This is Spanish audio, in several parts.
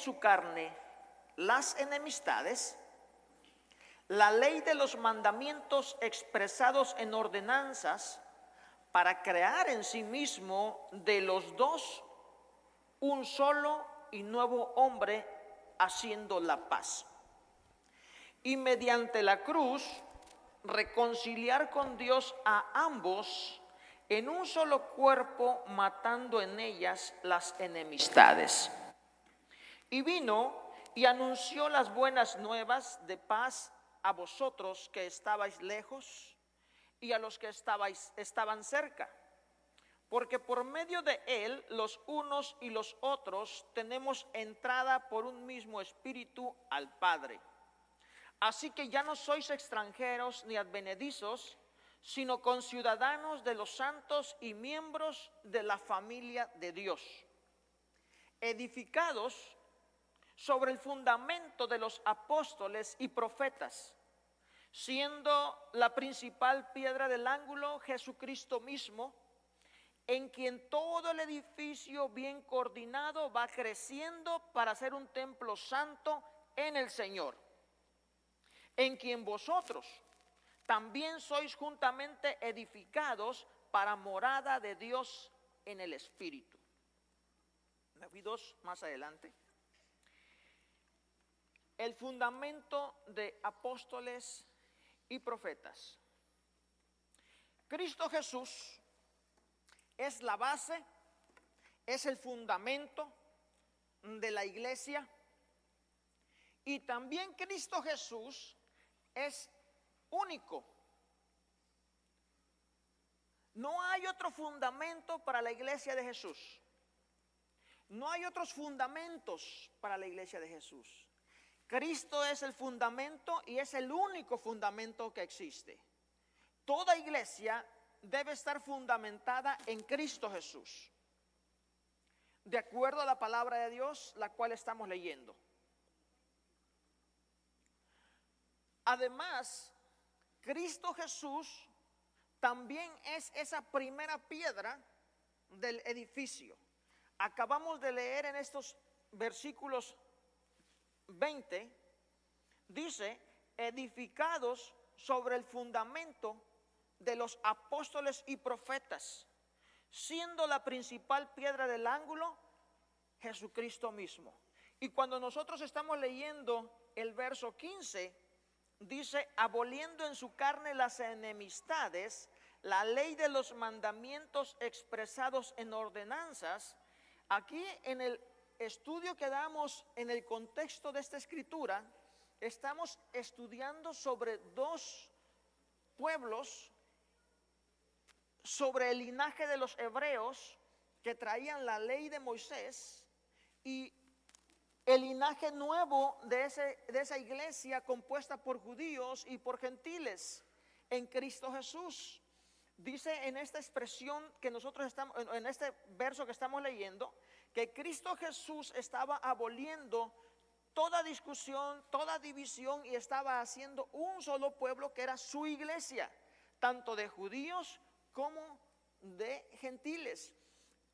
su carne las enemistades, la ley de los mandamientos expresados en ordenanzas, para crear en sí mismo de los dos un solo y nuevo hombre, haciendo la paz. Y mediante la cruz reconciliar con Dios a ambos en un solo cuerpo, matando en ellas las enemistades. Y vino y anunció las buenas nuevas de paz a vosotros que estabais lejos y a los que estaban cerca, porque por medio de él los unos y los otros tenemos entrada por un mismo espíritu al Padre. Así que ya no sois extranjeros ni advenedizos, sino conciudadanos de los santos y miembros de la familia de Dios, edificados sobre el fundamento de los apóstoles y profetas, siendo la principal piedra del ángulo Jesucristo mismo, en quien todo el edificio bien coordinado va creciendo para ser un templo santo en el Señor, en quien vosotros también sois juntamente edificados para morada de Dios en el Espíritu. Me fui dos más adelante. El fundamento de apóstoles y profetas. Cristo Jesús es la base, es el fundamento de la iglesia, y también Cristo Jesús es único. No hay otro fundamento para la iglesia de Jesús. No hay otros fundamentos para la iglesia de Jesús. Cristo es el fundamento y es el único fundamento que existe. Toda iglesia debe estar fundamentada en Cristo Jesús, de acuerdo a la palabra de Dios, la cual estamos leyendo. Además, Cristo Jesús también es esa primera piedra del edificio. Acabamos de leer en estos versículos 20, dice, edificados sobre el fundamento de los apóstoles y profetas, siendo la principal piedra del ángulo Jesucristo mismo. Y cuando nosotros estamos leyendo el verso 15, dice, aboliendo en su carne las enemistades, la ley de los mandamientos expresados en ordenanzas. Aquí en el estudio que damos en el contexto de esta escritura, estamos estudiando sobre dos pueblos, sobre el linaje de los hebreos que traían la ley de Moisés, y el linaje nuevo de esa iglesia compuesta por judíos y por gentiles en Cristo Jesús. Dice en esta expresión que nosotros estamos, en este verso que estamos leyendo, que Cristo Jesús estaba aboliendo toda discusión, toda división, y estaba haciendo un solo pueblo que era su iglesia, tanto de judíos como de gentiles.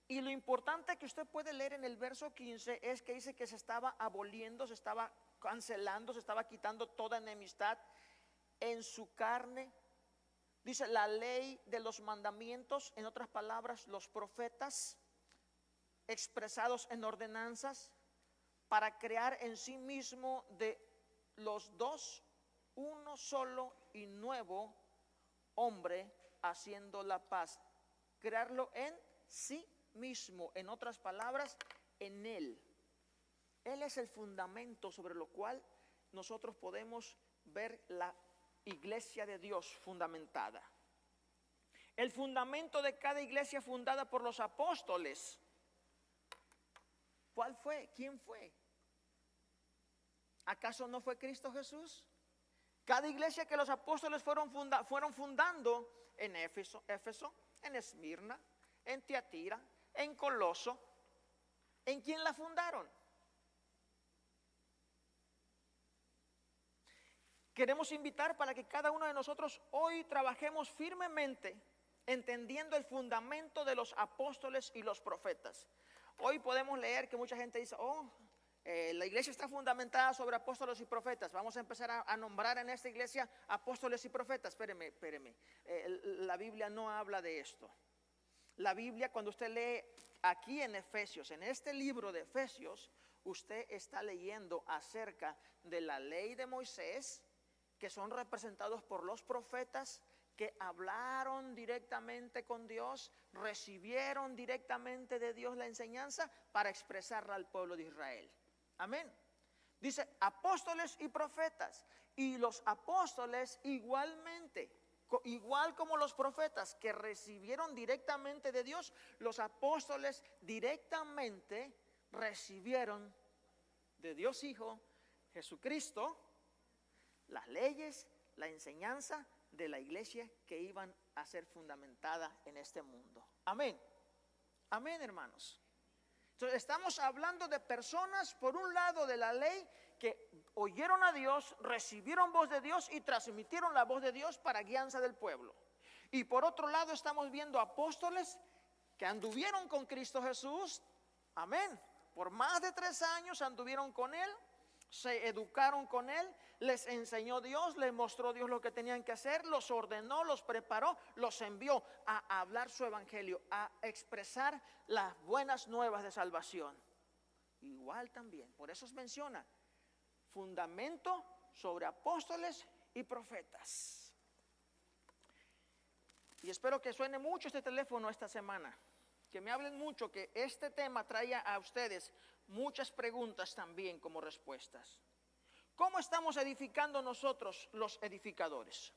Y lo importante que usted puede leer en el verso 15 es que dice que se estaba aboliendo, se estaba cancelando, se estaba quitando toda enemistad en su carne. Dice la ley de los mandamientos, en otras palabras, los profetas expresados en ordenanzas, para crear en sí mismo de los dos uno solo y nuevo hombre, haciendo la paz. Crearlo en sí mismo, en otras palabras, en él. Él es el fundamento sobre lo cual nosotros podemos ver la iglesia de Dios fundamentada. El fundamento de cada iglesia fundada por los apóstoles, ¿cuál fue? ¿Quién fue? ¿Acaso no fue Cristo Jesús? Cada iglesia que los apóstoles fueron fundando en Éfeso, en Esmirna, en Tiatira, en Coloso, ¿en quién la fundaron? Queremos invitar para que cada uno de nosotros hoy trabajemos firmemente entendiendo el fundamento de los apóstoles y los profetas. Hoy podemos leer que mucha gente dice, la iglesia está fundamentada sobre apóstoles y profetas. Vamos a empezar a nombrar en esta iglesia apóstoles y profetas. Espéreme. La Biblia no habla de esto. La Biblia, cuando usted lee aquí en Efesios, en este libro de Efesios, usted está leyendo acerca de la ley de Moisés, que son representados por los profetas que hablaron directamente con Dios, recibieron directamente de Dios la enseñanza para expresarla al pueblo de Israel. Amén. Dice apóstoles y profetas. Y los apóstoles igualmente, igual como los profetas que recibieron directamente de Dios, los apóstoles directamente recibieron de Dios Hijo, Jesucristo, las leyes, la enseñanza de la iglesia que iban a ser fundamentada en este mundo. Amén. Amén, hermanos. Entonces estamos hablando de personas, por un lado, de la ley, que oyeron a Dios, recibieron voz de Dios y transmitieron la voz de Dios para guianza del pueblo. Y por otro lado estamos viendo apóstoles que anduvieron con Cristo Jesús. Amén. Por más de 3 años anduvieron con Él, se educaron con Él, les enseñó Dios, les mostró Dios lo que tenían que hacer, los ordenó, los preparó, los envió a hablar su evangelio, a expresar las buenas nuevas de salvación. Igual también, por eso se menciona fundamento sobre apóstoles y profetas. Y espero que suene mucho este teléfono esta semana, que me hablen mucho, que este tema traiga a ustedes muchas preguntas también como respuestas. ¿Cómo estamos edificando nosotros los edificadores?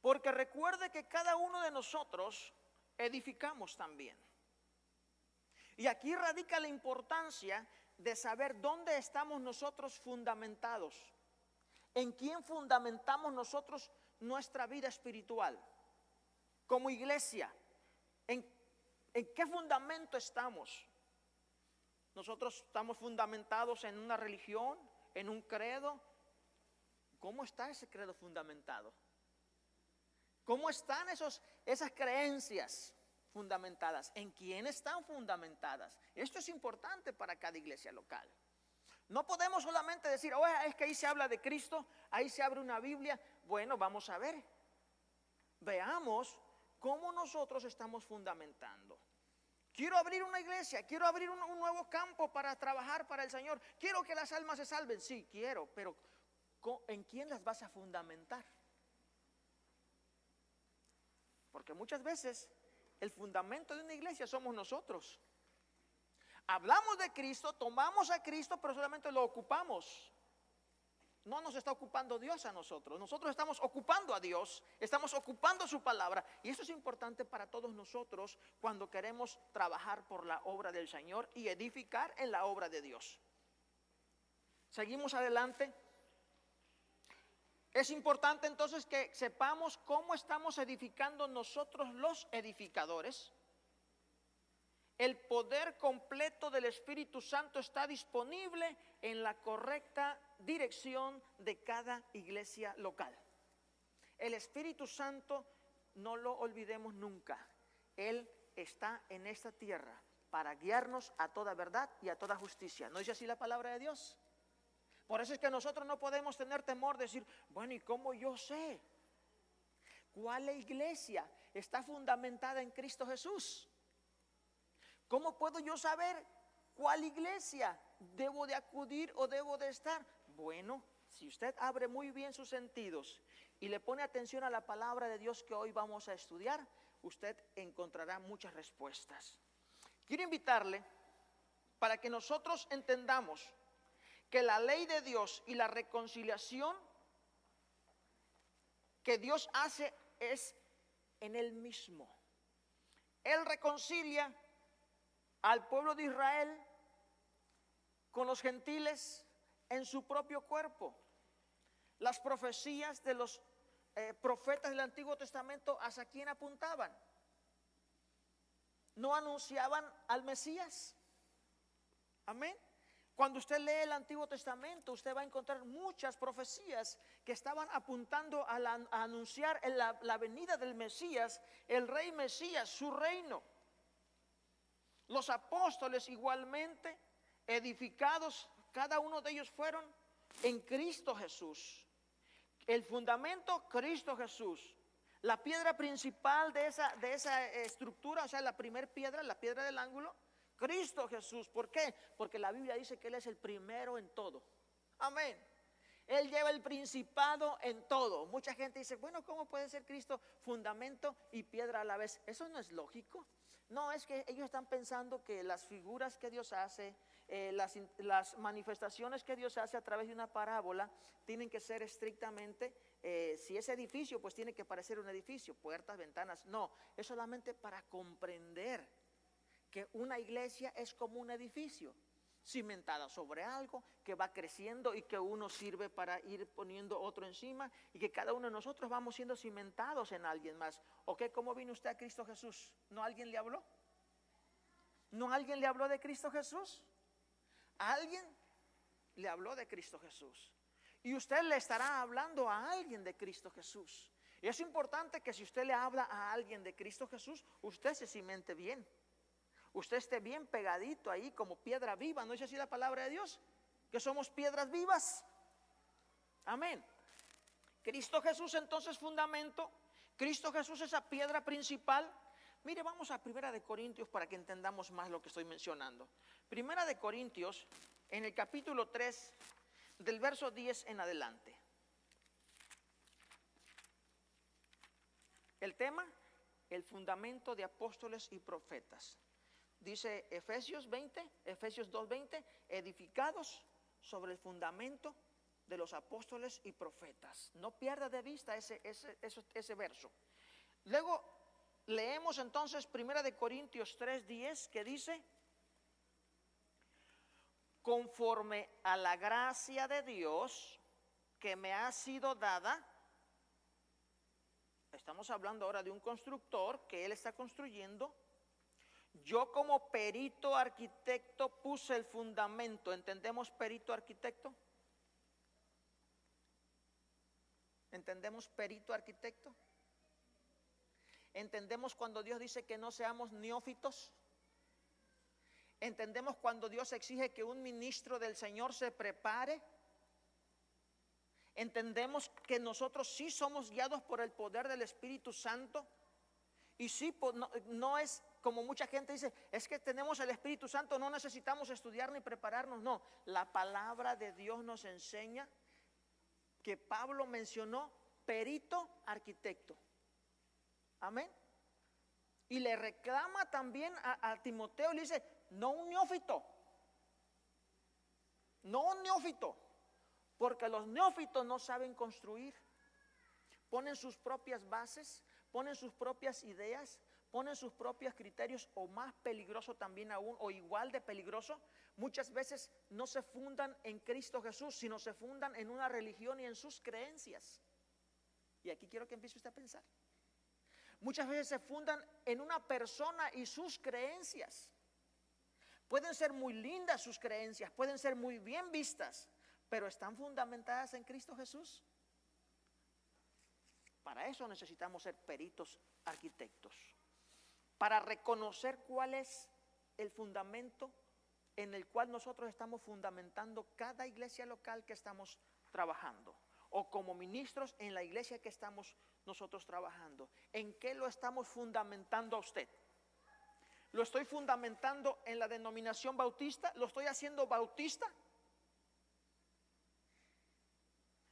Porque recuerde que cada uno de nosotros edificamos también. Y aquí radica la importancia de saber dónde estamos nosotros fundamentados. ¿En quién fundamentamos nosotros nuestra vida espiritual? Como iglesia, ¿en qué fundamento estamos? Nosotros estamos fundamentados en una religión, en un credo. ¿Cómo está ese credo fundamentado? ¿Cómo están esas creencias fundamentadas? ¿En quién están fundamentadas? Esto es importante para cada iglesia local. No podemos solamente decir, oye, es que ahí se habla de Cristo, ahí se abre una Biblia. Bueno, vamos a ver. Veamos cómo nosotros estamos fundamentando. Quiero abrir una iglesia, quiero abrir un nuevo campo para trabajar para el Señor. Quiero que las almas se salven. Sí, quiero, pero ¿en quién las vas a fundamentar? Porque muchas veces el fundamento de una iglesia somos nosotros. Hablamos de Cristo, tomamos a Cristo, pero solamente lo ocupamos. No nos está ocupando Dios a nosotros. Nosotros estamos ocupando a Dios, estamos ocupando su palabra. Y eso es importante para todos nosotros cuando queremos trabajar por la obra del Señor y edificar en la obra de Dios. Seguimos adelante. Es importante entonces que sepamos cómo estamos edificando nosotros los edificadores. El poder completo del Espíritu Santo está disponible en la correcta dirección de cada iglesia local. El Espíritu Santo, no lo olvidemos nunca, Él está en esta tierra para guiarnos a toda verdad y a toda justicia. ¿No dice así la palabra de Dios? Por eso es que nosotros no podemos tener temor de decir, bueno, ¿y cómo yo sé cuál iglesia está fundamentada en Cristo Jesús? ¿Cómo puedo yo saber cuál iglesia debo de acudir o debo de estar? Bueno, si usted abre muy bien sus sentidos y le pone atención a la palabra de Dios que hoy vamos a estudiar, usted encontrará muchas respuestas. Quiero invitarle para que nosotros entendamos que la ley de Dios y la reconciliación que Dios hace es en Él mismo. Él reconcilia al pueblo de Israel con los gentiles en su propio cuerpo. Las profecías de los profetas del Antiguo Testamento, ¿hacia quién apuntaban? ¿No anunciaban al Mesías? Amén. Cuando usted lee el Antiguo Testamento, usted va a encontrar muchas profecías que estaban apuntando a anunciar la venida del Mesías, el rey Mesías, su reino. Los apóstoles igualmente edificados, cada uno de ellos fueron en Cristo Jesús. El fundamento, Cristo Jesús. La piedra principal de esa estructura, o sea, la primera piedra, la piedra del ángulo, Cristo Jesús. ¿Por qué? Porque la Biblia dice que Él es el primero en todo. Amén. Él lleva el principado en todo. Mucha gente dice, bueno, ¿cómo puede ser Cristo fundamento y piedra a la vez? Eso no es lógico. No, es que ellos están pensando que las figuras que Dios hace, las manifestaciones que Dios hace a través de una parábola tienen que ser estrictamente, si es edificio, pues tiene que parecer un edificio, puertas, ventanas. No, es solamente para comprender que una iglesia es como un edificio, cimentada sobre algo que va creciendo y que uno sirve para ir poniendo otro encima, y que cada uno de nosotros vamos siendo cimentados en alguien más. ¿Ok? ¿Cómo vino usted a Cristo Jesús? ¿No alguien le habló? ¿No alguien le habló de Cristo Jesús? Alguien le habló de Cristo Jesús, y usted le estará hablando a alguien de Cristo Jesús. Y es importante que si usted le habla a alguien de Cristo Jesús, usted se cimente bien, usted esté bien pegadito ahí como piedra viva. ¿No dice así la palabra de Dios? Que somos piedras vivas. Amén. Cristo Jesús entonces fundamento, Cristo Jesús esa piedra principal. Mire, vamos a 1 Corintios para que entendamos más lo que estoy mencionando. 1 Corintios, en el capítulo 3, del verso 10 en adelante. El tema, el fundamento de apóstoles y profetas. Dice Efesios 2:20, edificados sobre el fundamento de los apóstoles y profetas. No pierda de vista ese verso. Luego leemos entonces 1 Corintios 3:10, que dice: conforme a la gracia de Dios que me ha sido dada. Estamos hablando ahora de un constructor que él está construyendo. Yo como perito arquitecto puse el fundamento. ¿Entendemos perito arquitecto? ¿Entendemos perito arquitecto? ¿Entendemos cuando Dios dice que no seamos neófitos? ¿Entendemos cuando Dios exige que un ministro del Señor se prepare? ¿Entendemos que nosotros sí somos guiados por el poder del Espíritu Santo? Y sí, no es como mucha gente dice, es que tenemos el Espíritu Santo, no necesitamos estudiar ni prepararnos. No, la palabra de Dios nos enseña que Pablo mencionó perito arquitecto. Amén. Y le reclama también a Timoteo, le dice, no un neófito, porque los neófitos no saben construir. Ponen sus propias bases, ponen sus propias ideas, ponen sus propios criterios, o más peligroso también aún, o igual de peligroso. Muchas veces no se fundan en Cristo Jesús, sino se fundan en una religión y en sus creencias. Y aquí quiero que empiece usted a pensar. Muchas veces se fundan en una persona y sus creencias. Pueden ser muy lindas sus creencias, pueden ser muy bien vistas, pero ¿están fundamentadas en Cristo Jesús? Para eso necesitamos ser peritos arquitectos, para reconocer cuál es el fundamento en el cual nosotros estamos fundamentando cada iglesia local que estamos trabajando, o como ministros en la iglesia que estamos nosotros trabajando. ¿En qué lo estamos fundamentando a usted? ¿Lo estoy fundamentando en la denominación bautista? ¿Lo estoy haciendo bautista?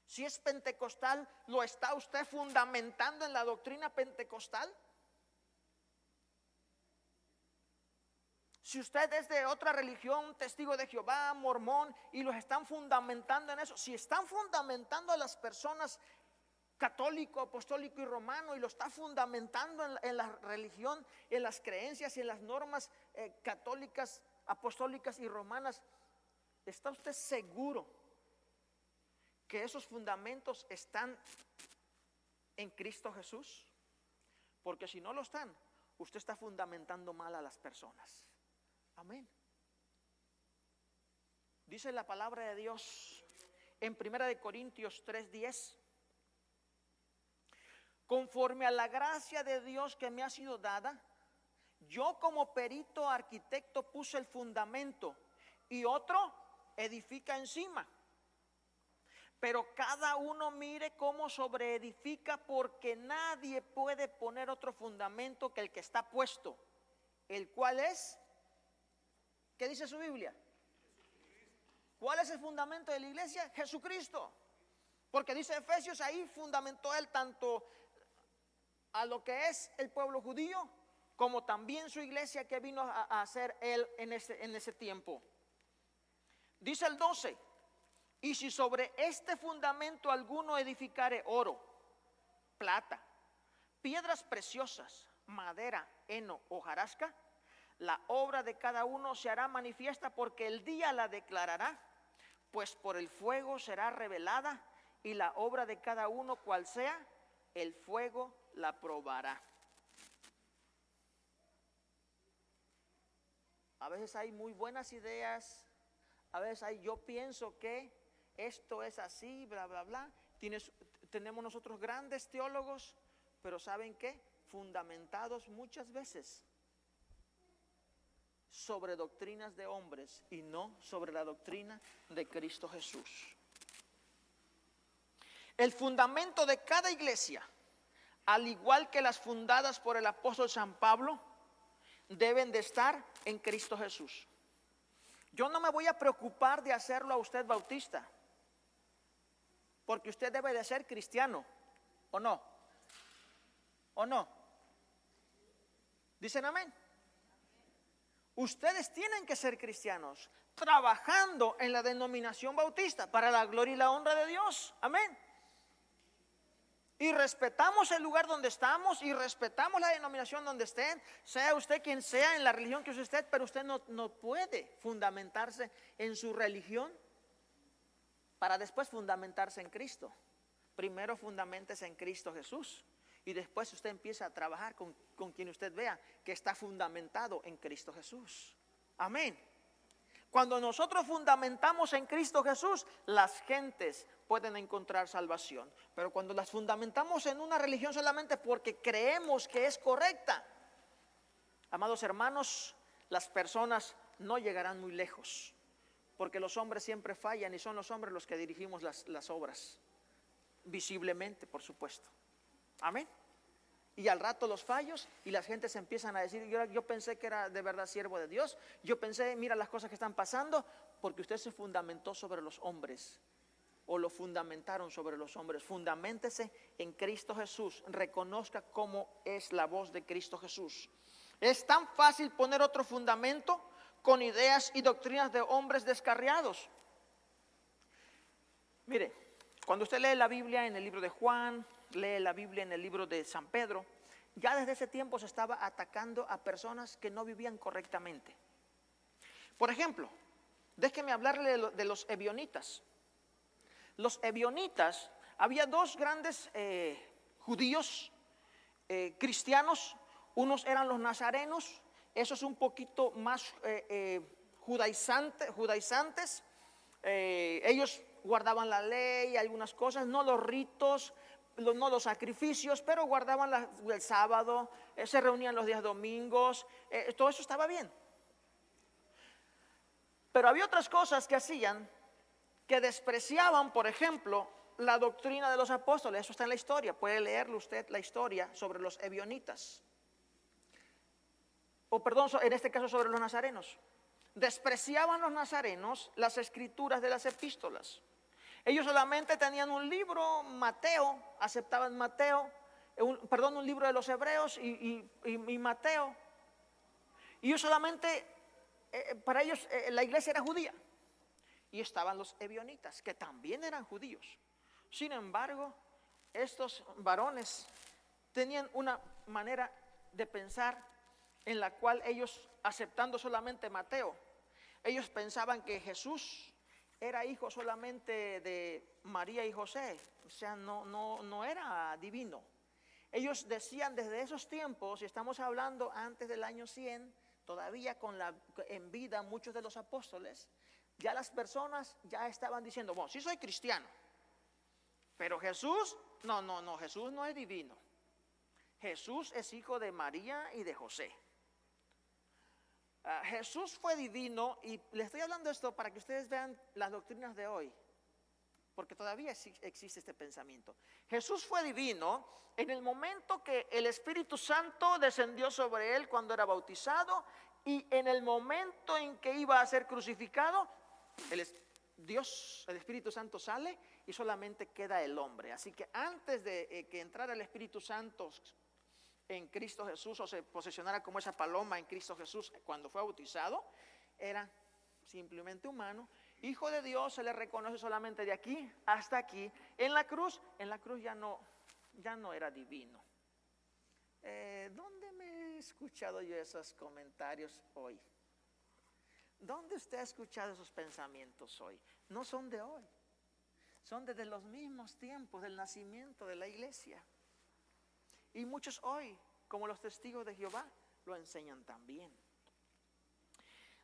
Si es pentecostal, ¿lo está usted fundamentando en la doctrina pentecostal? Si usted es de otra religión, testigo de Jehová, mormón, y los están fundamentando en eso, si están fundamentando a las personas católico, apostólico y romano, y lo está fundamentando en la religión, en las creencias y en las normas católicas, apostólicas y romanas, ¿está usted seguro que esos fundamentos están en Cristo Jesús? Porque si no lo están, usted está fundamentando mal a las personas. Amén. Dice la palabra de Dios en 1 Corintios 3:10: conforme a la gracia de Dios que me ha sido dada, yo como perito arquitecto puse el fundamento y otro edifica encima. Pero cada uno mire cómo sobreedifica, porque nadie puede poner otro fundamento que el que está puesto, el cual es, ¿qué dice su Biblia? ¿Cuál es el fundamento de la iglesia? Jesucristo. Porque dice Efesios, ahí fundamentó él tanto a lo que es el pueblo judío, como también su iglesia que vino a hacer él en ese tiempo. Dice el 12, y si sobre este fundamento alguno edificare oro, plata, piedras preciosas, madera, heno, hojarasca, la obra de cada uno se hará manifiesta, porque el día la declarará, pues por el fuego será revelada, y la obra de cada uno, cual sea, el fuego la probará. A veces hay muy buenas ideas, a veces hay, yo pienso que esto es así, bla, bla, bla. Tenemos nosotros grandes teólogos, pero ¿saben qué? Fundamentados muchas veces sobre doctrinas de hombres y no sobre la doctrina de Cristo Jesús. El fundamento de cada iglesia, al igual que las fundadas por el apóstol San Pablo, deben de estar en Cristo Jesús. Yo no me voy a preocupar de hacerlo a usted bautista, porque usted debe de ser cristiano, ¿o no? ¿O no? ¿Dicen amén? Ustedes tienen que ser cristianos, trabajando en la denominación bautista para la gloria y la honra de Dios. Amén. Y respetamos el lugar donde estamos y respetamos la denominación donde estén, sea usted quien sea en la religión que usted esté, pero usted no puede fundamentarse en su religión para después fundamentarse en Cristo. Primero fundamentese en Cristo Jesús y después usted empieza a trabajar con quien usted vea que está fundamentado en Cristo Jesús. Amén. Cuando nosotros fundamentamos en Cristo Jesús, las gentes pueden encontrar salvación. Pero cuando las fundamentamos en una religión solamente porque creemos que es correcta, amados hermanos, las personas no llegarán muy lejos. Porque los hombres siempre fallan y son los hombres los que dirigimos las obras. Visiblemente, por supuesto. Amén. Y al rato los fallos y las gentes empiezan a decir, yo pensé que era de verdad siervo de Dios, yo pensé, mira las cosas que están pasando, porque usted se fundamentó sobre los hombres, o lo fundamentaron sobre los hombres. Fundaméntese en Cristo Jesús, reconozca cómo es la voz de Cristo Jesús. Es tan fácil poner otro fundamento con ideas y doctrinas de hombres descarriados. Mire, cuando usted lee la Biblia en el libro de Juan, lee la Biblia en el libro de San Pedro, ya desde ese tiempo se estaba atacando a personas que no vivían correctamente. Por ejemplo, déjeme hablarle de los ebionitas. Los ebionitas, había dos grandes judíos cristianos. Unos eran los nazarenos, esos un poquito más judaizantes. Ellos guardaban la ley, algunas cosas, no los ritos, no los sacrificios, pero guardaban el sábado, se reunían los días domingos, todo eso estaba bien. Pero había otras cosas que hacían que despreciaban, por ejemplo, la doctrina de los apóstoles. Eso está en la historia, puede leerlo usted, la historia sobre los ebionitas. O perdón, en este caso sobre los nazarenos. Despreciaban los nazarenos las escrituras de las epístolas. Ellos solamente tenían un libro, Mateo, aceptaban Mateo, un libro de los hebreos y Mateo. Y ellos solamente, para ellos la iglesia era judía. Y estaban los ebionitas, que también eran judíos. Sin embargo, estos varones tenían una manera de pensar en la cual ellos, aceptando solamente Mateo, ellos pensaban que Jesús era hijo solamente de María y José, o sea, no era divino. Ellos decían desde esos tiempos, y estamos hablando antes del año 100, todavía en vida muchos de los apóstoles, ya las personas ya estaban diciendo, bueno, sí soy cristiano, pero Jesús, no, Jesús no es divino. Jesús es hijo de María y de José. Jesús fue divino, y les estoy hablando esto para que ustedes vean las doctrinas de hoy, porque todavía existe este pensamiento. Jesús fue divino en el momento que el Espíritu Santo descendió sobre él cuando era bautizado, y en el momento en que iba a ser crucificado, Dios, el Espíritu Santo sale y solamente queda el hombre. Así que antes de que entrara el Espíritu Santo en Cristo Jesús, o se posicionara como esa paloma en Cristo Jesús cuando fue bautizado, era simplemente humano, hijo de Dios. Se le reconoce solamente de aquí hasta aquí. En la cruz ya no era divino. ¿Dónde me he escuchado yo esos comentarios hoy? ¿Dónde usted ha escuchado esos pensamientos hoy? No son de hoy, son desde los mismos tiempos del nacimiento de la iglesia. Y muchos hoy, como los testigos de Jehová, lo enseñan también.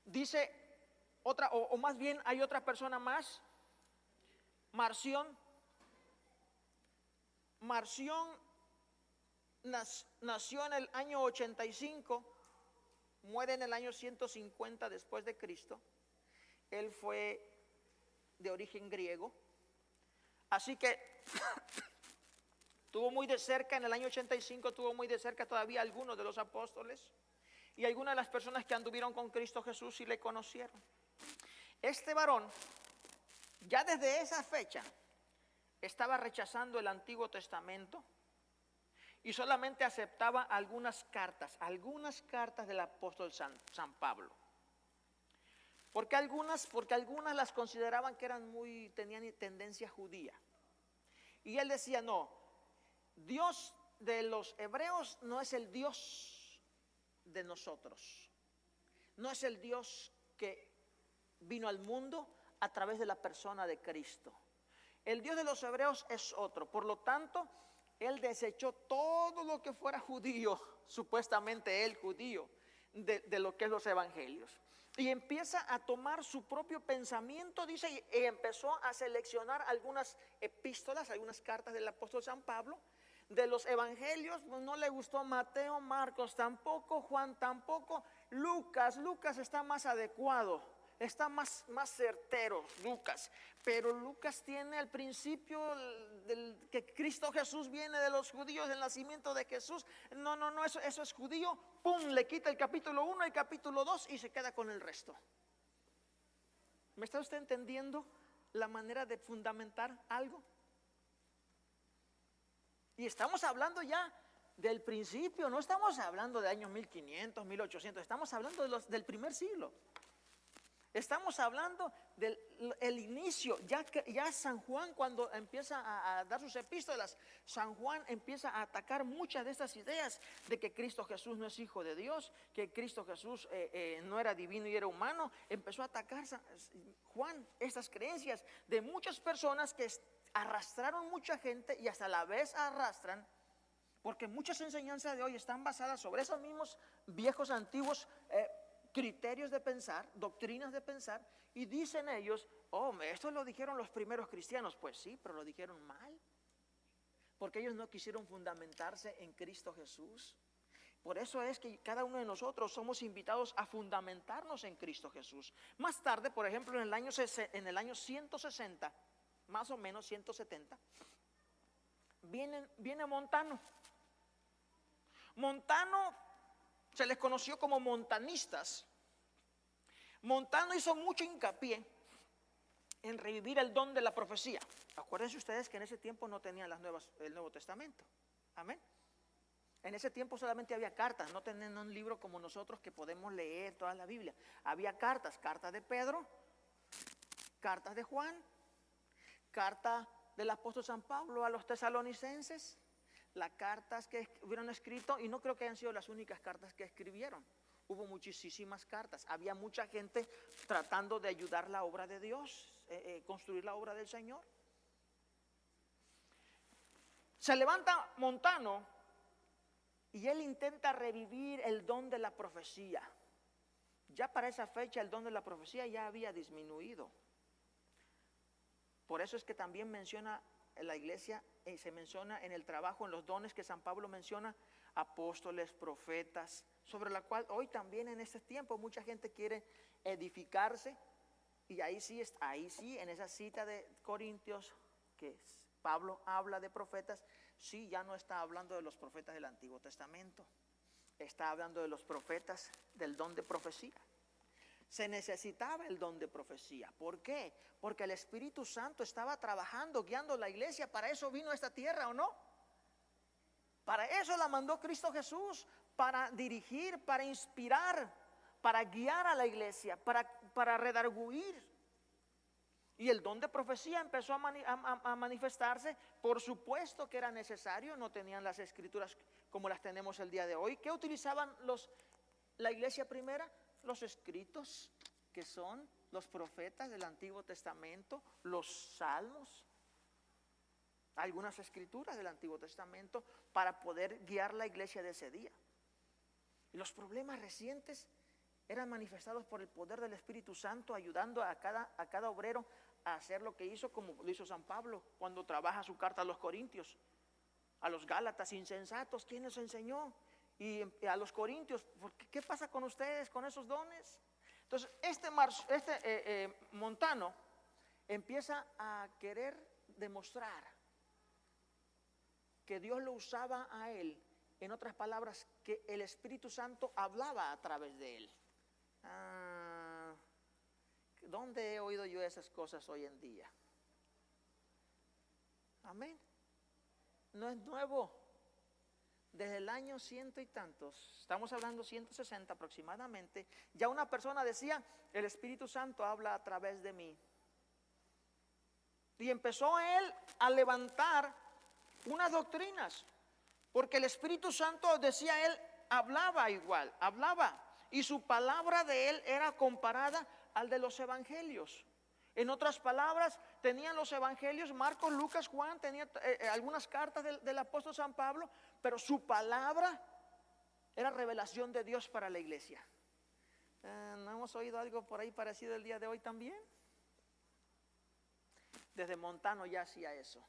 Dice otra, o más bien hay otra persona más, Marción. Marción nació en el año 85, muere en el año 150 después de Cristo. Él fue de origen griego, así que tuvo muy de cerca, en el año 85 tuvo muy de cerca todavía algunos de los apóstoles, y algunas de las personas que anduvieron con Cristo Jesús y le conocieron. Este varón, ya desde esa fecha, estaba rechazando el Antiguo Testamento y solamente aceptaba algunas cartas del apóstol San Pablo. Porque algunas las consideraban que tenían tendencia judía. Y él decía, no, Dios de los hebreos no es el Dios de nosotros. No es el Dios que vino al mundo a través de la persona de Cristo. El Dios de los hebreos es otro. Por lo tanto, él desechó todo lo que fuera judío, supuestamente él judío, de lo que es los evangelios. Y empieza a tomar su propio pensamiento, dice, y empezó a seleccionar algunas epístolas, algunas cartas del apóstol San Pablo. De los evangelios no le gustó Mateo, Marcos tampoco, Juan tampoco, Lucas está más adecuado, está más certero Lucas. Pero Lucas tiene el principio que Cristo Jesús viene de los judíos, del nacimiento de Jesús. No, eso es judío. Pum, le quita el capítulo 1, el capítulo 2 y se queda con el resto. ¿Me está usted entendiendo la manera de fundamentar algo? Y estamos hablando ya del principio, no estamos hablando de años 1500, 1800, estamos hablando del primer siglo. Estamos hablando del inicio. Ya San Juan, cuando empieza a dar sus epístolas, San Juan empieza a atacar muchas de estas ideas de que Cristo Jesús no es hijo de Dios, que Cristo Jesús no era divino y era humano. Empezó a atacar Juan estas creencias de muchas personas que arrastraron mucha gente y hasta la vez arrastran, porque muchas enseñanzas de hoy están basadas sobre esos mismos viejos antiguos criterios de pensar, doctrinas de pensar, y dicen ellos, esto lo dijeron los primeros cristianos. Pues sí, pero lo dijeron mal, porque ellos no quisieron fundamentarse en Cristo Jesús. Por eso es que cada uno de nosotros somos invitados a fundamentarnos en Cristo Jesús. Más tarde, por ejemplo, en el año 160, más o menos 170, viene Montano. Montano se les conoció como montanistas. Montano hizo mucho hincapié en revivir el don de la profecía. Acuérdense ustedes que en ese tiempo no tenían el Nuevo Testamento. Amén. En ese tiempo solamente había cartas, no tenían un libro como nosotros que podemos leer toda la Biblia. Había cartas de Pedro, cartas de Juan, carta del apóstol San Pablo a los tesalonicenses, las cartas que hubieron escrito, y no creo que hayan sido las únicas cartas que escribieron. Hubo muchísimas cartas, había mucha gente tratando de ayudar la obra de Dios, construir la obra del Señor. Se levanta Montano y él intenta revivir el don de la profecía. Ya para esa fecha el don de la profecía ya había disminuido. Por eso es que también menciona en la iglesia, se menciona en el trabajo, en los dones que San Pablo menciona, apóstoles, profetas, sobre la cual hoy también en este tiempo mucha gente quiere edificarse. Y ahí sí, en esa cita de Corintios, que Pablo habla de profetas, sí, ya no está hablando de los profetas del Antiguo Testamento, está hablando de los profetas del don de profecía. Se necesitaba el don de profecía. ¿Por qué? Porque el Espíritu Santo estaba trabajando, guiando la iglesia. Para eso vino a esta tierra, ¿o no? Para eso la mandó Cristo Jesús, para dirigir, para inspirar, para guiar a la iglesia, para redarguir. Y el don de profecía empezó a manifestarse. Por supuesto que era necesario, no tenían las escrituras como las tenemos el día de hoy. ¿Qué utilizaban la iglesia primera? Los escritos, que son los profetas del Antiguo Testamento, los salmos, algunas escrituras del Antiguo Testamento, para poder guiar la iglesia de ese día. Y los problemas recientes eran manifestados por el poder del Espíritu Santo, ayudando a cada obrero a hacer lo que hizo, como lo hizo San Pablo cuando trabaja su carta a los Corintios, a los Gálatas insensatos. ¿Quién les enseñó? Y a los Corintios, ¿qué pasa con ustedes, con esos dones? Entonces Montano empieza a querer demostrar que Dios lo usaba a él. En otras palabras, que el Espíritu Santo hablaba a través de él. ¿Dónde he oído yo esas cosas hoy en día? Amén. No es nuevo. Desde el año ciento y tantos, estamos hablando 160 aproximadamente, ya una persona decía: el Espíritu Santo habla a través de mí. Y empezó él a levantar unas doctrinas, porque el Espíritu Santo, decía él, hablaba igual, hablaba, y su palabra de él era comparada al de los evangelios. En otras palabras, tenían los evangelios, Marcos, Lucas, Juan, tenía algunas cartas del apóstol San Pablo, pero su palabra era revelación de Dios para la iglesia. ¿No hemos oído algo por ahí parecido el día de hoy también? Desde Montano ya hacía eso.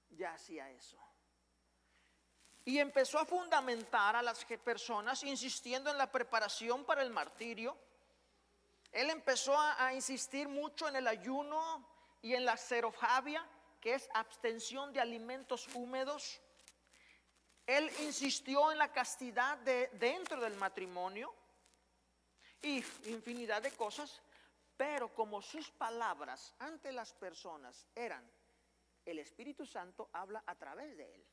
Ya hacía eso. Y empezó a fundamentar a las personas, insistiendo en la preparación para el martirio. Él empezó a insistir mucho en el ayuno y en la serofabia, que es abstención de alimentos húmedos. Él insistió en la castidad dentro del matrimonio y infinidad de cosas, pero como sus palabras ante las personas eran: el Espíritu Santo habla a través de él.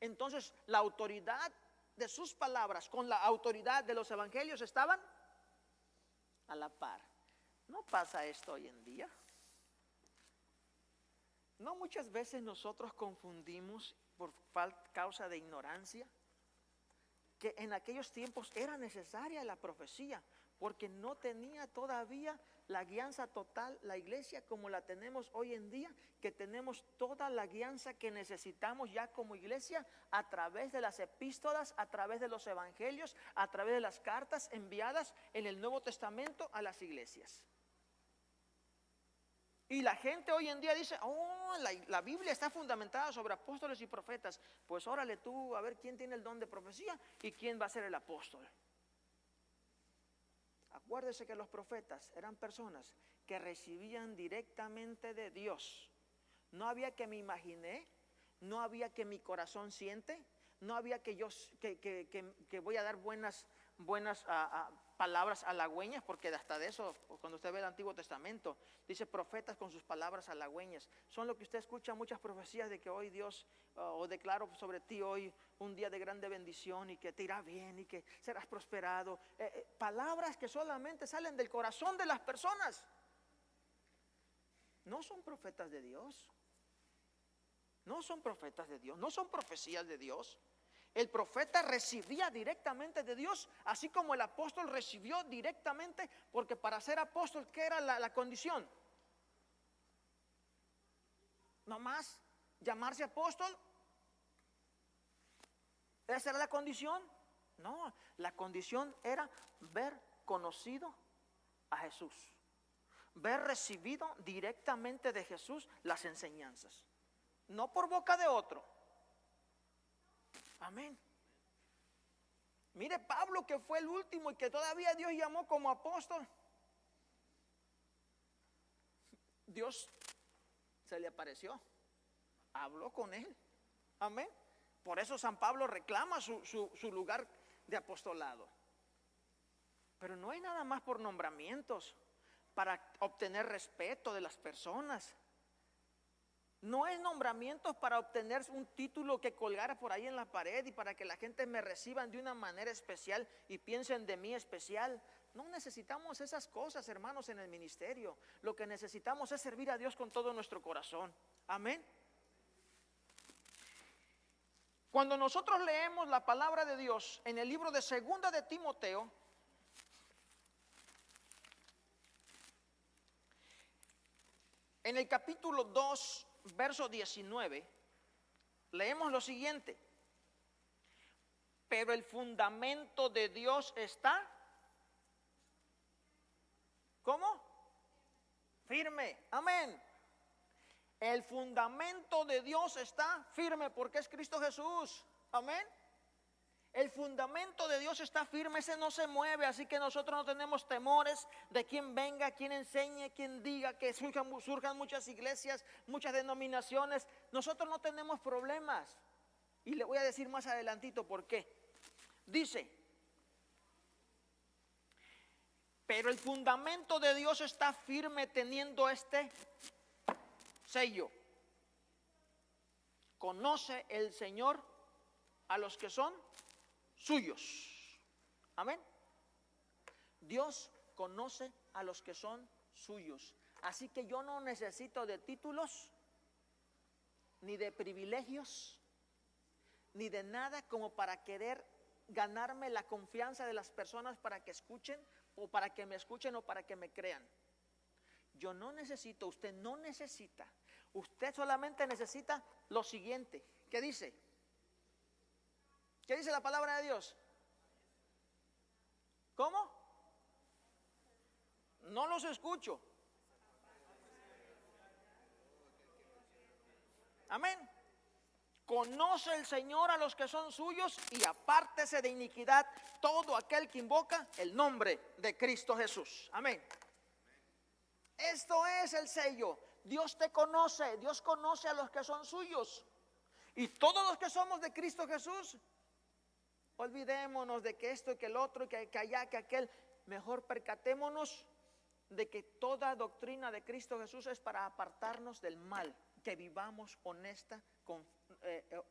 Entonces, la autoridad de sus palabras con la autoridad de los evangelios estaban a la par. ¿No pasa esto hoy en día? ¿No muchas veces nosotros confundimos por causa de ignorancia que en aquellos tiempos era necesaria la profecía, porque no tenía todavía la guianza total la iglesia como la tenemos hoy en día, que tenemos toda la guianza que necesitamos ya como iglesia a través de las epístolas, a través de los evangelios, a través de las cartas enviadas en el Nuevo Testamento a las iglesias? Y la gente hoy en día dice: oh, la Biblia está fundamentada sobre apóstoles y profetas. Pues órale tú, a ver quién tiene el don de profecía y quién va a ser el apóstol. Acuérdese que los profetas eran personas que recibían directamente de Dios. No había que me imaginé, no había que mi corazón siente, no había que yo que voy a dar buenas palabras halagüeñas, porque hasta de eso, cuando usted ve el Antiguo Testamento, dice profetas con sus palabras halagüeñas. Son lo que usted escucha muchas profecías de que hoy Dios, o declaro sobre ti hoy un día de grande bendición y que te irá bien y que serás prosperado. Palabras que solamente salen del corazón de las personas. No son profetas de Dios. No son profetas de Dios, no son profecías de Dios. El profeta recibía directamente de Dios, así como el apóstol recibió directamente, porque para ser apóstol, ¿qué era la condición? ¿No más llamarse apóstol? ¿Esa era la condición? No, la condición era ver conocido a Jesús, ver recibido directamente de Jesús las enseñanzas, no por boca de otro. Amén. Mire Pablo, que fue el último y que todavía Dios llamó como apóstol. Dios se le apareció, habló con él. Amén. Por eso San Pablo reclama su lugar de apostolado. Pero no es nada más por nombramientos para obtener respeto de las personas. No es nombramientos para obtener un título que colgara por ahí en la pared y para que la gente me reciban de una manera especial y piensen de mí especial. No necesitamos esas cosas, hermanos, en el ministerio. Lo que necesitamos es servir a Dios con todo nuestro corazón. Amén. Cuando nosotros leemos la palabra de Dios en el libro de Segunda de Timoteo, en el capítulo 2, verso 19, leemos lo siguiente: pero el fundamento de Dios está, ¿cómo? Firme. Amén. El fundamento de Dios está firme porque es Cristo Jesús. Amén. El fundamento de Dios está firme, ese no se mueve, así que nosotros no tenemos temores de quien venga, quien enseñe, quien diga que surjan muchas iglesias, muchas denominaciones. Nosotros no tenemos problemas. Y le voy a decir más adelantito por qué. Dice: pero el fundamento de Dios está firme teniendo este sello. Conoce el Señor a los que son suyos. Amén. Dios conoce a los que son suyos. Así que yo no necesito de títulos, ni de privilegios, ni de nada como para querer ganarme la confianza de las personas para que escuchen, o para que me escuchen, o para que me crean. Yo no necesito, usted no necesita. Usted solamente necesita lo siguiente. ¿Qué dice? ¿Qué dice la palabra de Dios? ¿Cómo? No los escucho. Amén. Conoce el Señor a los que son suyos y apártese de iniquidad todo aquel que invoca el nombre de Cristo Jesús. Amén. Esto es el sello. Dios te conoce, Dios conoce a los que son suyos. Y todos los que somos de Cristo Jesús, olvidémonos de que esto y que el otro, y que allá, que aquel. Mejor percatémonos de que toda doctrina de Cristo Jesús es para apartarnos del mal, que vivamos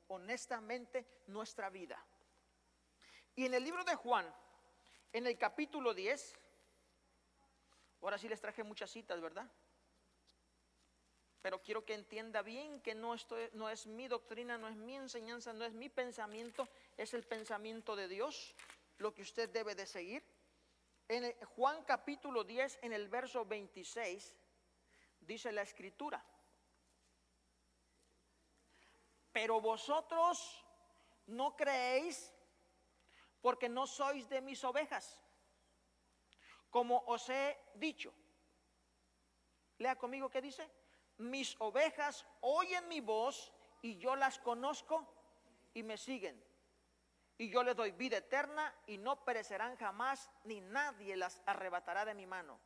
honestamente nuestra vida. Y en el libro de Juan, en el capítulo 10, ahora sí les traje muchas citas, ¿verdad? Pero quiero que entienda bien que no es mi doctrina, no es mi enseñanza, no es mi pensamiento, es el pensamiento de Dios, lo que usted debe de seguir. En Juan capítulo 10, en el verso 26, dice la escritura: pero vosotros no creéis porque no sois de mis ovejas, como os he dicho. Lea conmigo qué dice: mis ovejas oyen mi voz y yo las conozco y me siguen. Y yo les doy vida eterna y no perecerán jamás, ni nadie las arrebatará de mi mano.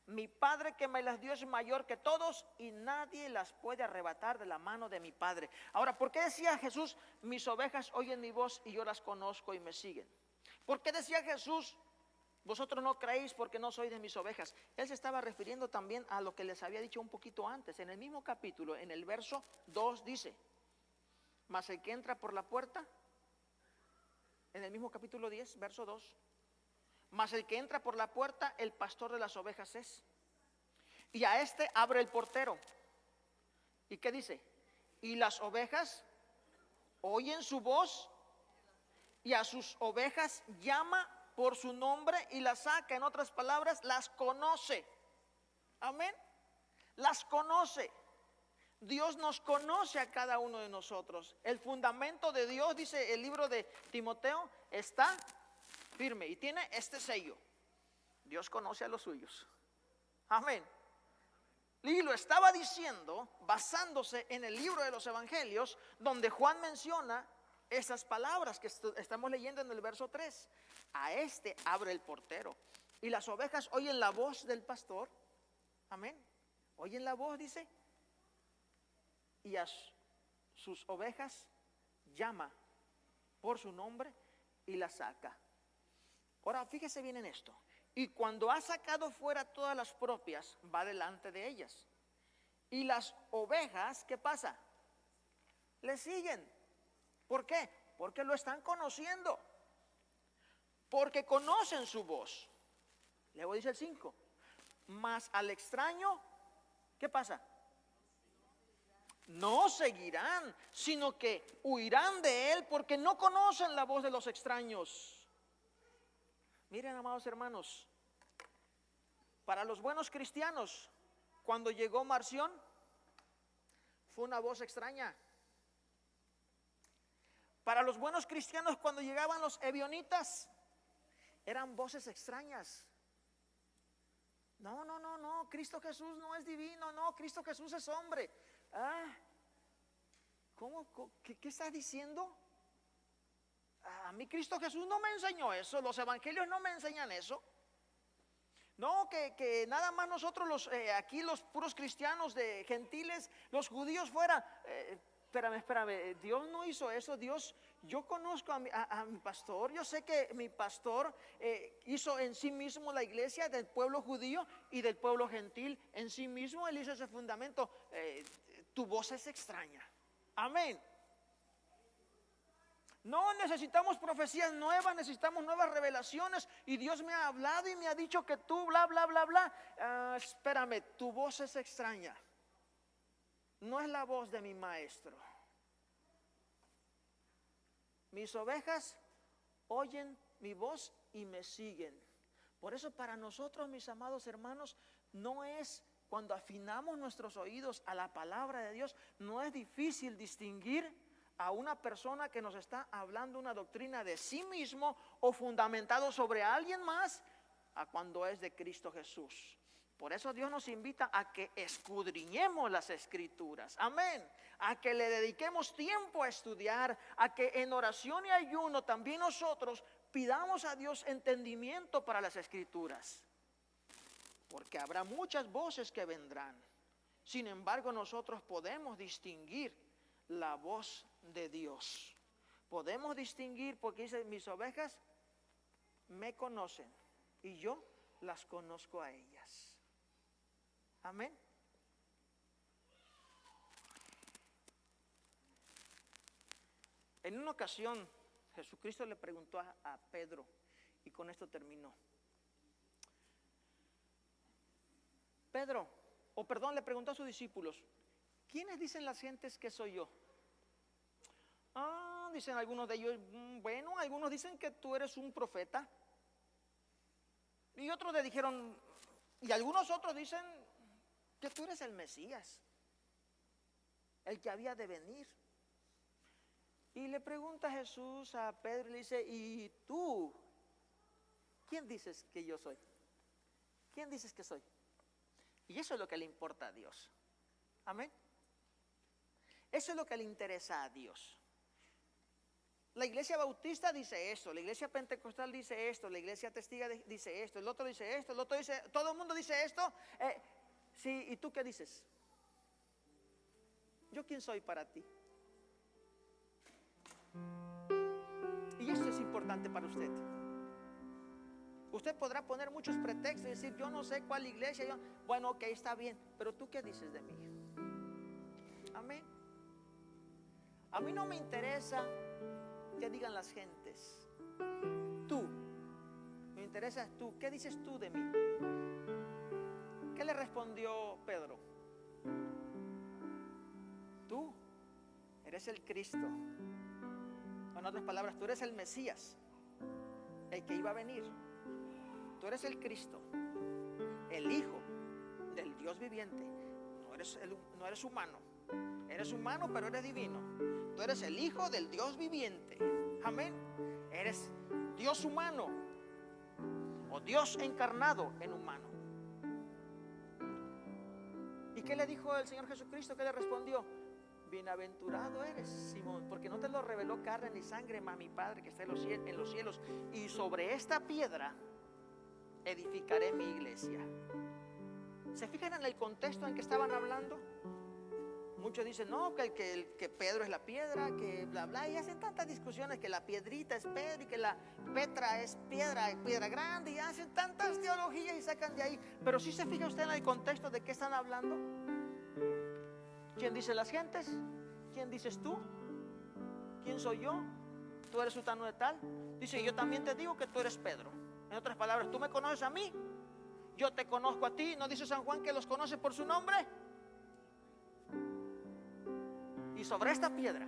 Mi Padre que me las dio es mayor que todos y nadie las puede arrebatar de la mano de mi Padre. Ahora, ¿por qué decía Jesús, mis ovejas oyen mi voz y yo las conozco y me siguen? ¿Por qué decía Jesús, vosotros no creéis porque no sois de mis ovejas? Él se estaba refiriendo también a lo que les había dicho un poquito antes. En el mismo capítulo, en el verso 2 dice: mas el que entra por la puerta, en el mismo capítulo 10, verso 2, mas el que entra por la puerta, el pastor de las ovejas es. Y a este abre el portero. ¿Y qué dice? Y las ovejas oyen su voz, y a sus ovejas llama por su nombre y las saca. En otras palabras, las conoce. Amén. Las conoce. Dios nos conoce a cada uno de nosotros. El fundamento de Dios, dice el libro de Timoteo, está firme y tiene este sello: Dios conoce a los suyos. Amén. Y lo estaba diciendo basándose en el libro de los evangelios, donde Juan menciona esas palabras que estamos leyendo en el verso 3. A este abre el portero. Y las ovejas oyen la voz del pastor. Amén. Oyen la voz, dice. Y a sus ovejas llama por su nombre y las saca. Ahora fíjese bien en esto. Y cuando ha sacado fuera todas las propias, va delante de ellas. Y las ovejas, ¿qué pasa? Le siguen. ¿Por qué? Porque lo están conociendo. Porque conocen su voz. Luego dice el 5. Mas al extraño, ¿qué pasa? No seguirán, sino que huirán de él porque no conocen la voz de los extraños. Miren, amados hermanos, para los buenos cristianos, cuando llegó Marción, fue una voz extraña. Para los buenos cristianos, cuando llegaban los ebionitas, eran voces extrañas. No, Cristo Jesús no es divino, no, Cristo Jesús es hombre. ¿Cómo? ¿Qué estás diciendo? A mí Cristo Jesús no me enseñó eso, los evangelios no me enseñan eso. No, que nada más nosotros aquí los puros cristianos de gentiles, los judíos fuera. Espérame, Dios no hizo eso. Dios, yo conozco a mi pastor, yo sé que mi pastor hizo en sí mismo la iglesia del pueblo judío y del pueblo gentil. En sí mismo él hizo ese fundamento. Tu voz es extraña. Amén. No necesitamos profecías nuevas, necesitamos nuevas revelaciones. Y Dios me ha hablado y me ha dicho que tú bla, bla, bla, bla. Espérame, tu voz es extraña. No es la voz de mi maestro. Mis ovejas oyen mi voz y me siguen. Por eso para nosotros, mis amados hermanos, no es, cuando afinamos nuestros oídos a la palabra de Dios, no es difícil distinguir a una persona que nos está hablando una doctrina de sí mismo o fundamentado sobre alguien más, a cuando es de Cristo Jesús. Por eso Dios nos invita a que escudriñemos las escrituras. Amén. A que le dediquemos tiempo a estudiar, a que en oración y ayuno también nosotros pidamos a Dios entendimiento para las escrituras. Porque habrá muchas voces que vendrán. Sin embargo, nosotros podemos distinguir la voz de Dios. Podemos distinguir, porque dice, mis ovejas me conocen y yo las conozco a ellas. Amén. En una ocasión Jesucristo le preguntó a Pedro, y con esto terminó. Le preguntó a sus discípulos, ¿quiénes dicen las gentes que soy yo? Dicen algunos de ellos, bueno, algunos dicen que tú eres un profeta. Y otros le dijeron, y algunos otros dicen que tú eres el Mesías, el que había de venir. Y le pregunta Jesús a Pedro y le dice, ¿y tú? ¿Quién dices que yo soy? ¿Quién dices que soy? Y eso es lo que le importa a Dios. Amén. Eso es lo que le interesa a Dios. La iglesia bautista dice esto, la iglesia pentecostal dice esto, la iglesia testiga dice esto, el otro dice esto, el otro dice, todo el mundo dice esto. Sí, ¿y tú qué dices? ¿Yo quién soy para ti? Y esto es importante para usted. Usted podrá poner muchos pretextos y decir, yo no sé cuál iglesia. Bueno, ok, está bien, pero ¿tú qué dices de mí? Amén. A mí no me interesa que digan las gentes. Tú, me interesa tú. ¿Qué dices tú de mí? ¿Qué le respondió Pedro? Tú eres el Cristo. En otras palabras, tú eres el Mesías, el que iba a venir. Tú eres el Cristo, el Hijo del Dios viviente. No eres humano. Eres humano, pero eres divino. Tú eres el Hijo del Dios viviente. Amén. Eres Dios humano o Dios encarnado en humano. ¿Y qué le dijo el Señor Jesucristo? ¿Qué le respondió? bienaventurado eres, Simón, porque no te lo reveló carne ni sangre, mas mi Padre que está en los cielos. Y sobre esta piedra edificaré mi iglesia. ¿Se fijan en el contexto en que estaban hablando? Muchos dicen, no, que Pedro es la piedra, que bla, bla, y hacen tantas discusiones, que la piedrita es Pedro y que la Petra es piedra grande, y hacen tantas teologías y sacan de ahí. Pero si se fija usted en el contexto de qué están hablando. ¿Quién dice las gentes? ¿Quién dices tú? ¿Quién soy yo? ¿Tú eres sultano de tal? Dice, yo también te digo que tú eres Pedro. En otras palabras, tú me conoces a mí, yo te conozco a ti. ¿No dice San Juan que los conoce por su nombre? Y sobre esta piedra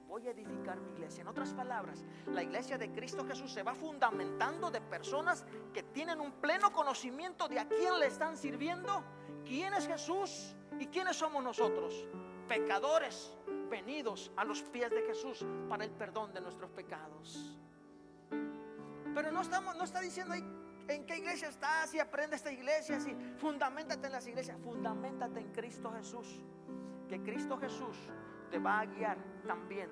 voy a edificar mi iglesia. En otras palabras, la iglesia de Cristo Jesús se va fundamentando de personas que tienen un pleno conocimiento de a quién le están sirviendo, quién es Jesús y quiénes somos nosotros, pecadores venidos a los pies de Jesús para el perdón de nuestros pecados. Pero no está diciendo ahí en qué iglesia estás, y aprende esta iglesia, si fundamentate en las iglesias. Fundamentate en Cristo Jesús, que Cristo Jesús te va a guiar también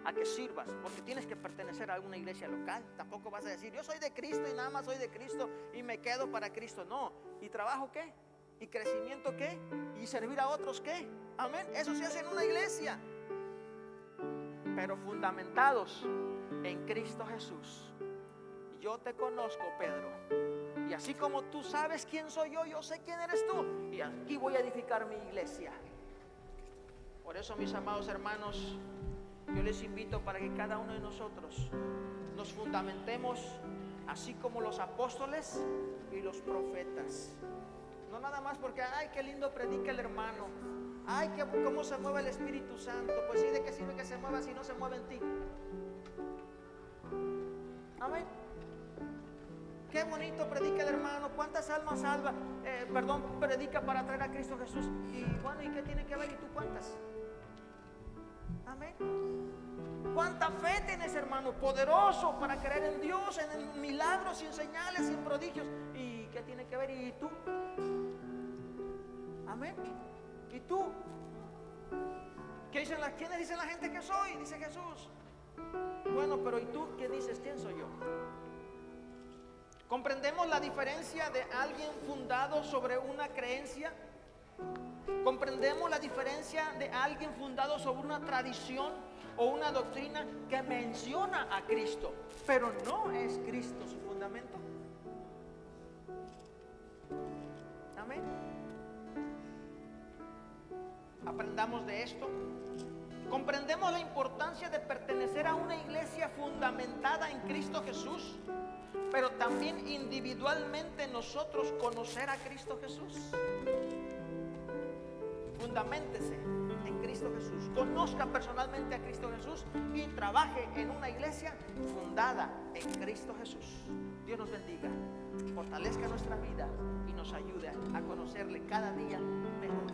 a que sirvas, porque tienes que pertenecer a alguna iglesia local. Tampoco vas a decir, yo soy de Cristo y nada más soy de Cristo y me quedo para Cristo. No. ¿Y trabajo qué? ¿Y crecimiento qué? ¿Y servir a otros qué? Amén. Eso se hace en una iglesia, pero fundamentados en Cristo Jesús. Yo te conozco, Pedro, y así como tú sabes quién soy yo, yo sé quién eres tú, y aquí voy a edificar mi iglesia. Por eso, mis amados hermanos, yo les invito para que cada uno de nosotros nos fundamentemos así como los apóstoles y los profetas. No nada más porque, ay, qué lindo predica el hermano, ay, cómo se mueve el Espíritu Santo. Pues sí, ¿de qué sirve que se mueva si no se mueve en ti? Amén. Qué bonito predica el hermano, cuántas almas salva, predica para traer a Cristo Jesús. Y bueno, ¿y qué tiene que ver? ¿Y tú cuántas? Amén. ¿Cuánta fe tienes, hermano? Poderoso para creer en Dios, en milagros, en señales, en prodigios. ¿Y qué tiene que ver? ¿Y tú? Amén. ¿Y tú? ¿Quiénes dicen la gente que soy? Dice Jesús. Bueno, pero ¿y tú qué dices? ¿Quién soy yo? ¿Comprendemos la diferencia de alguien fundado sobre una creencia? ¿Comprendemos la diferencia de alguien fundado sobre una tradición o una doctrina que menciona a Cristo, pero no es Cristo su fundamento? Amén. Aprendamos de esto. ¿Comprendemos la importancia de pertenecer a una iglesia fundamentada en Cristo Jesús, pero también individualmente nosotros conocer a Cristo Jesús? Fundaméntese en Cristo Jesús, conozca personalmente a Cristo Jesús y trabaje en una iglesia fundada en Cristo Jesús. Dios nos bendiga, fortalezca nuestra vida y nos ayude a conocerle cada día mejor.